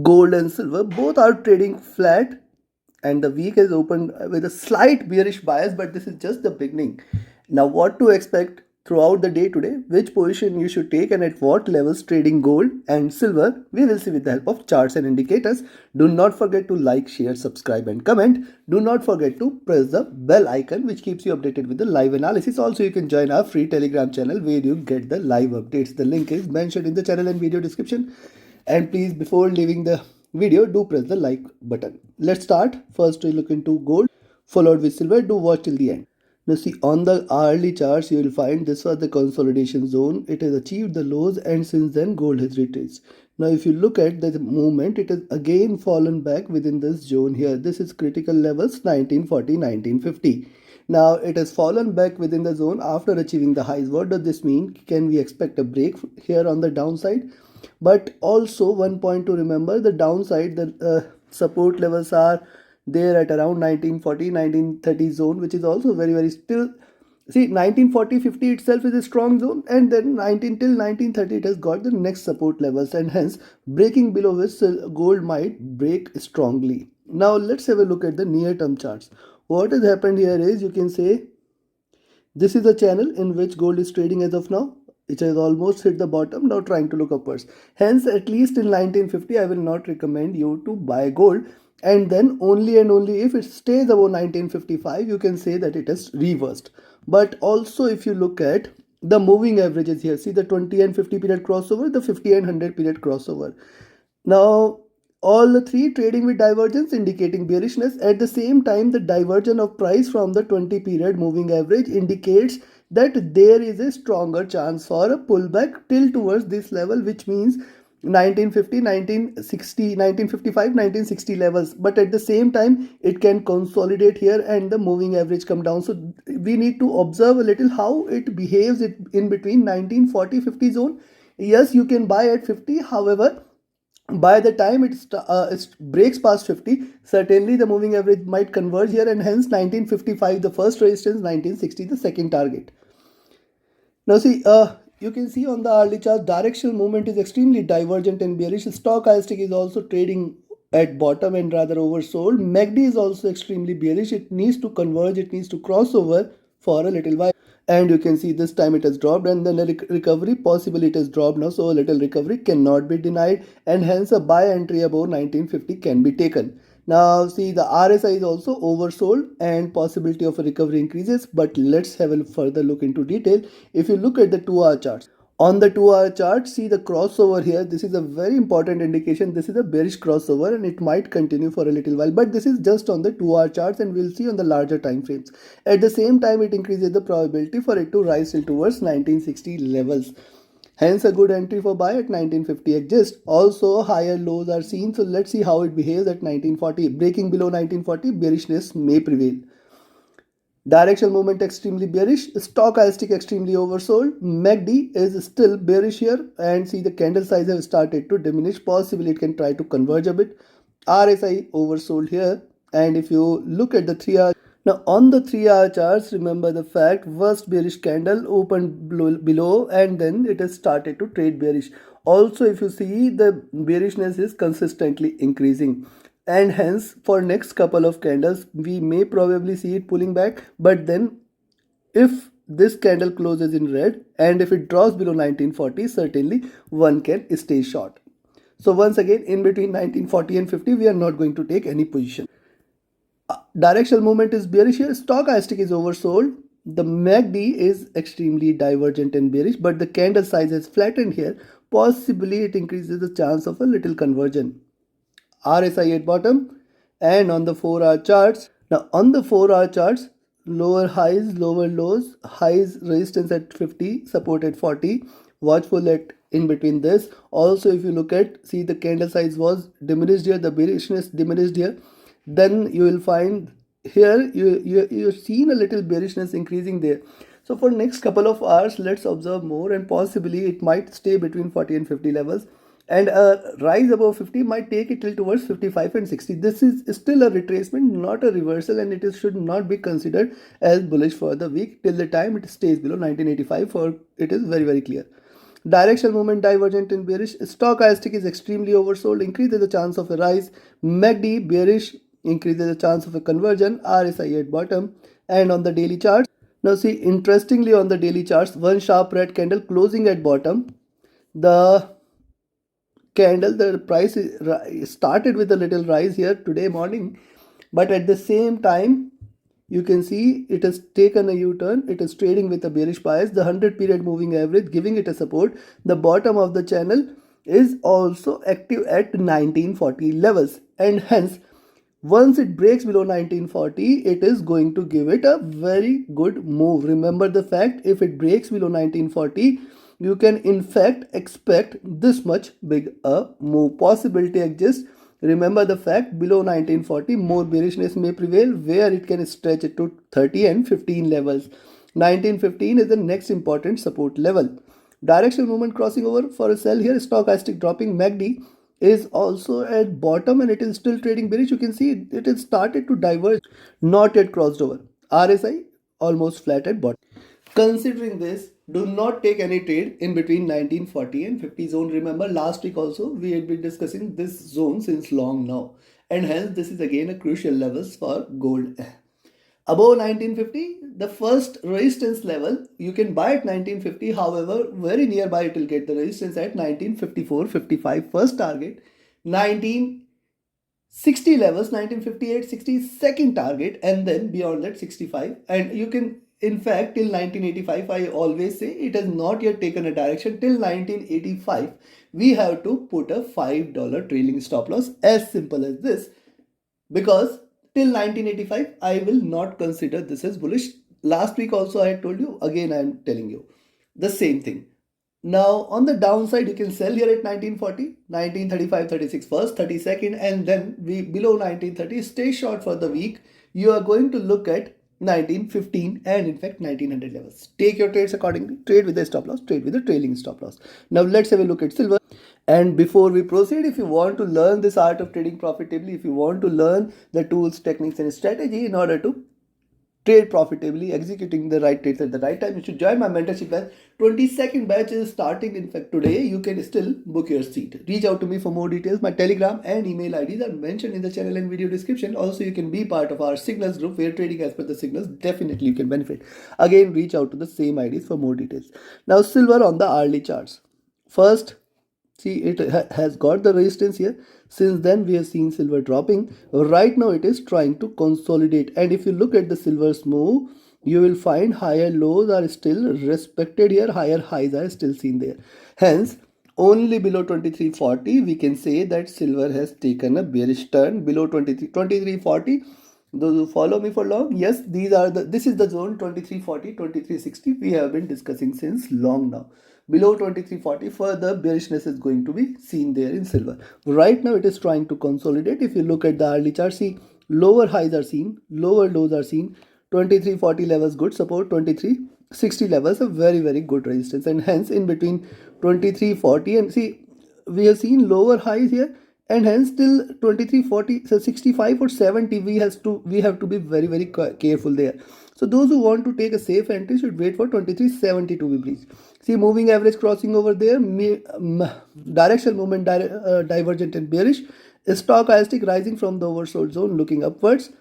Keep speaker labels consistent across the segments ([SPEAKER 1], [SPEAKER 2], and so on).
[SPEAKER 1] gold and silver both are trading flat, and the week has opened with a slight bearish bias, but this is just the beginning. Now, what to expect throughout the day today, which position you should take, and at what levels trading gold and silver, we will see with the help of charts and indicators. Do not forget to like, share, subscribe and comment. Do not forget to press the bell icon which keeps you updated with the live analysis. Also, you can join our free Telegram channel where you get the live updates. The link is mentioned in the channel and video description. And please, before leaving the video, do press the like button. Let's start. First, we look into gold, followed with silver. Do watch till the end. Now see, on the hourly charts, you will find this was the consolidation zone. It has achieved the lows, and since then gold has retraced. Now if you look at the movement, it has again fallen back within this zone here. This is critical levels 1940, 1950. Now it has fallen back within the zone after achieving the highs. What does this mean? Can we expect a break here on the downside? But also one point to remember, the downside, the support levels are there at around 1940 1930 zone, which is also very still. See, 1940-50 itself is a strong zone, and then 19 till 1930 it has got the next support levels, and hence breaking below which gold might break strongly. Now let's have a look at the near term charts. What has happened here is, you can say, this is a channel in which gold is trading as of now. It has almost hit the bottom, now trying to look upwards. Hence, at least in 1950, I will not recommend you to buy gold. And then only and only if it stays above 1955, you can say that it has reversed. But also, if you look at the moving averages here, see the 20 and 50 period crossover, the 50 and 100 period crossover. Now, all the three trading with divergence indicating bearishness. At the same time, the divergence of price from the 20 period moving average indicates that there is a stronger chance for a pullback till towards this level, which means 1950, 1960, 1955, 1960 levels. But at the same time, it can consolidate here and the moving average come down. So we need to observe a little how it behaves in between 1940-50 zone. Yes, you can buy at 50. However, by the time it breaks past 50, certainly the moving average might converge here, and hence 1955 the first resistance, 1960 the second target. Now see, you can see on the hourly chart, directional movement is extremely divergent and bearish. Stochastic is also trading at bottom and rather oversold. MACD is also extremely bearish. It needs to converge, it needs to cross over for a little while. And you can see this time it has dropped, and then a recovery, possibly it has dropped now, so a little recovery cannot be denied, and hence a buy entry above 1950 can be taken. Now see, the RSI is also oversold and possibility of a recovery increases, but let's have a further look into detail. If you look at the 2-hour charts, on the 2-hour chart, see the crossover here. This is a very important indication. This is a bearish crossover and it might continue for a little while, but this is just on the 2-hour charts, and we'll see on the larger time frames. At the same time, it increases the probability for it to rise till towards 1960 levels. Hence, a good entry for buy at 1950 exists. Also, higher lows are seen. So let's see how it behaves at 1940. Breaking below 1940, bearishness may prevail. Directional movement extremely bearish, stochastic extremely oversold. MACD is still bearish here, and see the candle size have started to diminish. Possibly it can try to converge a bit. RSI oversold here, and if you look at the 3-hour, now on the 3-hour charts, remember the fact, first bearish candle opened below and then it has started to trade bearish. Also, if you see, the bearishness is consistently increasing, and hence for next couple of candles we may probably see it pulling back. But then if this candle closes in red and if it drops below 1940, certainly one can stay short. So once again, in between 1940 and 50, we are not going to take any position. Directional movement is bearish here. Stochastic is oversold. The MACD is extremely divergent and bearish, but the candle size has flattened here. Possibly it increases the chance of a little conversion. RSI at bottom, and on the 4-hour charts. Now on the 4-hour charts, lower highs, lower lows, highs resistance at 50, support at 40. Watchful at in between this. Also, if you look at, see the candle size was diminished here, the bearishness diminished here. Then you will find here you've seen a little bearishness increasing there. So for next couple of hours, let's observe more, and possibly it might stay between 40 and 50 levels, and a rise above 50 might take it till towards 55 and 60. This is still a retracement, not a reversal, and it should not be considered as bullish for the week till the time it stays below 1985, for it is very clear. Directional movement divergent in bearish. Stochastic is extremely oversold, increases the chance of a rise. MACD bearish, increases the chance of a conversion. RSI at bottom. And on the daily charts, now see, interestingly, on the daily charts, one sharp red candle closing at bottom. The candle, the price started with a little rise here today morning, but at the same time you can see it has taken a U-turn. It is trading with a bearish bias. The 100 period moving average giving it a support. The bottom of the channel is also active at 1940 levels, and hence once it breaks below 1940, it is going to give it a very good move. Remember the fact, if it breaks below 1940, you can in fact expect this much big a move. Possibility exists. Remember the fact, below 1940 more bearishness may prevail, where it can stretch it to 30 and 15 levels. 1915 is the next important support level. Directional movement crossing over for a sell here. Stochastic dropping. MACD is also at bottom and it is still trading bearish. You can see it has started to diverge, not yet crossed over. RSI almost flat at bottom. Considering this, do not take any trade in between 1940 and 50 zone. Remember last week also we had been discussing this zone since long now, and hence this is again a crucial levels for gold. Above 1950, the first resistance level you can buy at 1950. However, very nearby it will get the resistance at 1954-55. First target 1960 levels, 1958-60 second target, and then beyond that 65. And you can, in fact, till 1985, I always say it has not yet taken a direction. Till 1985, we have to put a $5 trailing stop loss. As simple as this, because till 1985 I will not consider this as bullish. Last week also I had told you, again I am telling you the same thing. Now on the downside you can sell here at 1940, 1935, 36 first, 32nd, and then we below 1930 stay short for the week. You are going to look at 1915 and in fact 1900 levels. Take your trades accordingly. Trade with a stop loss, trade with a trailing stop loss. Now let's have a look at silver. And before we proceed, if you want to learn this art of trading profitably, if you want to learn the tools, techniques and strategy in order to trade profitably, executing the right trades at the right time, you should join my mentorship batch. 22nd batch is starting. In fact, today you can still book your seat. Reach out to me for more details. My Telegram and email IDs are mentioned in the channel and video description. Also, you can be part of our signals group where trading as per the signals, definitely you can benefit. Again, reach out to the same IDs for more details. Now, silver on the hourly charts. First, see, it has got the resistance here. Since then we have seen silver dropping. Right now it is trying to consolidate, and if you look at the silver's move, you will find higher lows are still respected here, higher highs are still seen there. Hence only below 2340 we can say that silver has taken a bearish turn. Below 2340, those who follow me for long, yes, this is the zone 2340, 2360 we have been discussing since long now. Below 2340 further bearishness is going to be seen there in silver. Right now it is trying to consolidate. If you look at the hourly chart, see, lower highs are seen, lower lows are seen. 2340 levels good support, 2360 levels a very good resistance, and hence in between 2340 and see, we have seen lower highs here, and hence till 2340, so 65 or 70 we have to be very careful there. So those who want to take a safe entry should wait for 2370 to be breached. See, moving average crossing over there, directional movement divergent and bearish. Stochastic rising from the oversold zone looking upwards.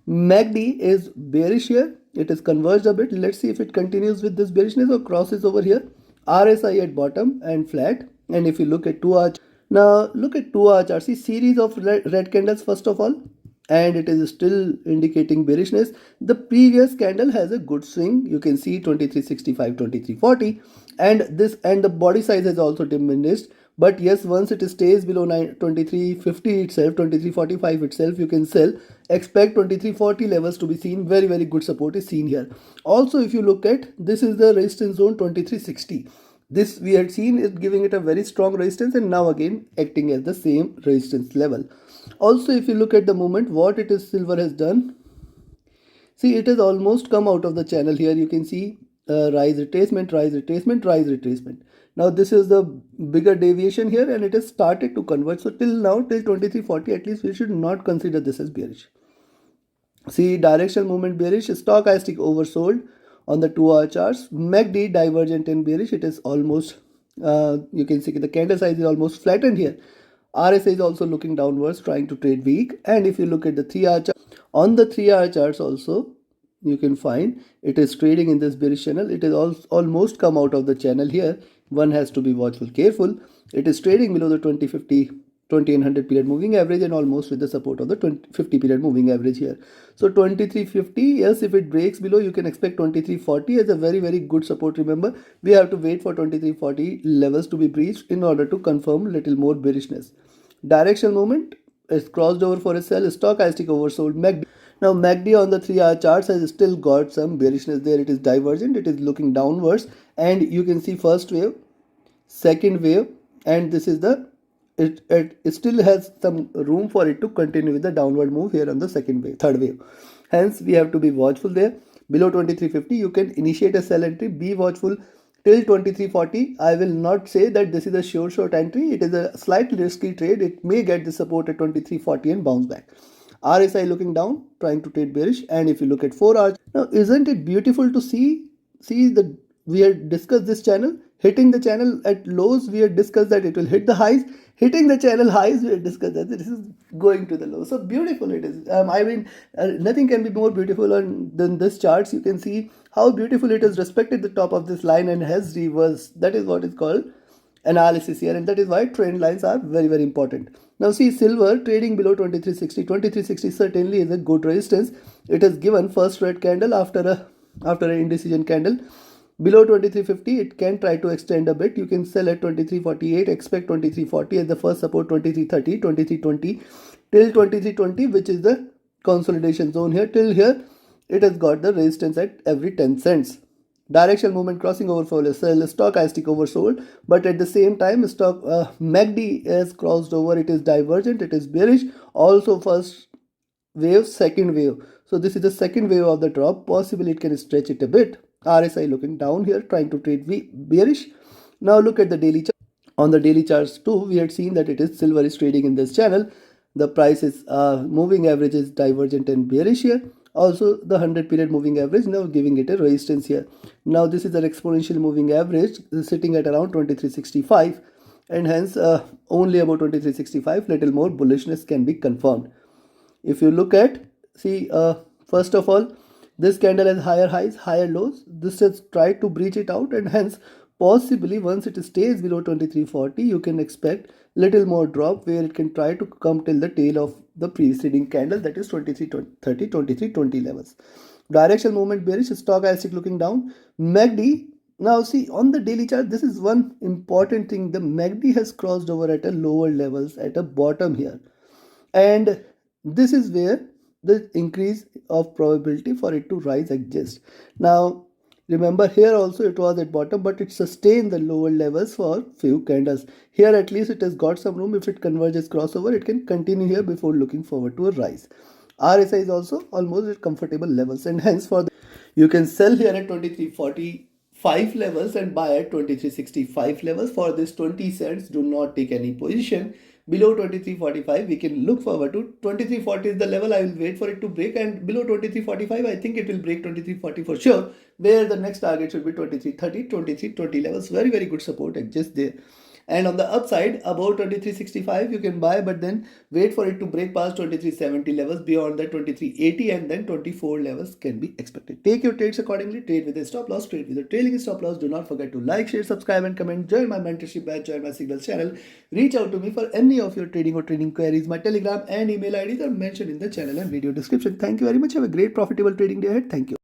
[SPEAKER 1] MACD is bearish here. It is converged a bit. Let's see if it continues with this bearishness or crosses over here. RSI at bottom and flat. And if you look at 2 hour, now look at 2 hour chart. See, series of red candles first of all, and it is still indicating bearishness. The previous candle has a good swing. You can see 2365, 2340, and the body size has also diminished. But yes, once it stays below 2350 itself, 2345 itself, you can sell. Expect 2340 levels to be seen. Very good support is seen here. Also, if you look at, this is the resistance zone 2360. This we had seen is giving it a very strong resistance, and now again acting as the same resistance level. Also, if you look at the movement, what it is silver has done, see, it has almost come out of the channel here. You can see rise retracement, rise retracement, rise retracement. Now this is the bigger deviation here, and it has started to converge. So till now, till 2340 at least, we should not consider this as bearish. See, directional movement bearish, stochastic oversold on the 2 hour charts. MACD divergent and bearish, it is almost You can see the candle size is almost flattened here. RSI is also looking downwards, trying to trade weak. And if you look at the 3-hour chart, on the 3-hour charts also, you can find it is trading in this bearish channel. It is almost come out of the channel here. One has to be watchful, careful. It is trading below the 20 and 100 period moving average and almost with the support of the 50 period moving average here. So 2350, yes, if it breaks below, you can expect 2340 as a very good support. Remember, we have to wait for 2340 levels to be breached in order to confirm little more bearishness. Directional movement is crossed over for a sell, stochastic oversold. MACD. Now MACD on the 3-hour charts has still got some bearishness there. It is divergent, it is looking downwards, and you can see first wave, second wave, and this is the it still has some room for it to continue with the downward move here on the second wave, third wave. Hence we have to be watchful there. Below 2350 you can initiate a sell entry. Be watchful till 2340. I will not say that this is a sure short entry. It is a slightly risky trade. It may get the support at 2340 and bounce back. RSI looking down, trying to trade bearish. And if you look at 4 hours, now isn't it beautiful to see the we had discussed this channel hitting the channel at lows. We had discussed that it will hit the highs. Hitting the channel highs, we had discussed that this is going to the low. So beautiful it is. I mean, nothing can be more beautiful than this charts. You can see how beautiful it has respected the top of this line and has reversed. That is what is called analysis here, and that is why trend lines are very important. Now see silver trading below 2360. 2360 certainly is a good resistance. It has given first red candle after an indecision candle. Below 2350 it can try to extend a bit. You can sell at 2348, expect 2340 as the first support, 2330, 2320 till 2320, which is the consolidation zone here. Till here it has got the resistance at every 10 cents. Directional movement crossing over for a sell, stochastic oversold, but at the same time MACD has crossed over. It is divergent, it is bearish. Also first wave, second wave. So this is the second wave of the drop. Possibly it can stretch it a bit. RSI looking down here, trying to trade bearish. Now look at the daily chart. On the daily charts too, we had seen that it is silver is trading in this channel. The price is moving average is divergent and bearish here. Also the 100 period moving average now giving it a resistance here. Now this is an exponential moving average sitting at around 2365, and hence only about 2365 little more bullishness can be confirmed. If you look at, see, first of all, this candle has higher highs, higher lows. This has tried to breach it out, and hence possibly once it stays below 2340, you can expect little more drop where it can try to come till the tail of the preceding candle, that is 2330, 2320 levels. Directional movement bearish, stochastic looking down. MACD, now see on the daily chart, this is one important thing. The MACD has crossed over at a lower levels at a bottom here, and this is where the increase of probability for it to rise exists. Now remember here also it was at bottom, but it sustained the lower levels for few candles. Here at least it has got some room. If it converges crossover, it can continue here before looking forward to a rise. RSI is also almost at comfortable levels, and hence you can sell here at 2345 levels and buy at 2365 levels. For this 20 cents, do not take any position. Below 2345 we can look forward to. 2340 is the level. I will wait for it to break, and below 2345 I think it will break 2340 for sure, where the next target should be 2330, 2320 levels. Very good support exists there. And on the upside, above 2365 you can buy, but then wait for it to break past 2370 levels. Beyond that 2380 and then 24 levels can be expected. Take your trades accordingly. Trade with a stop loss, trade with a trailing stop loss. Do not forget to like, share, subscribe and comment. Join my mentorship batch, join my signals channel. Reach out to me for any of your trading or training queries. My Telegram and email IDs are mentioned in the channel and video description. Thank you very much. Have a great profitable trading day ahead. Thank you.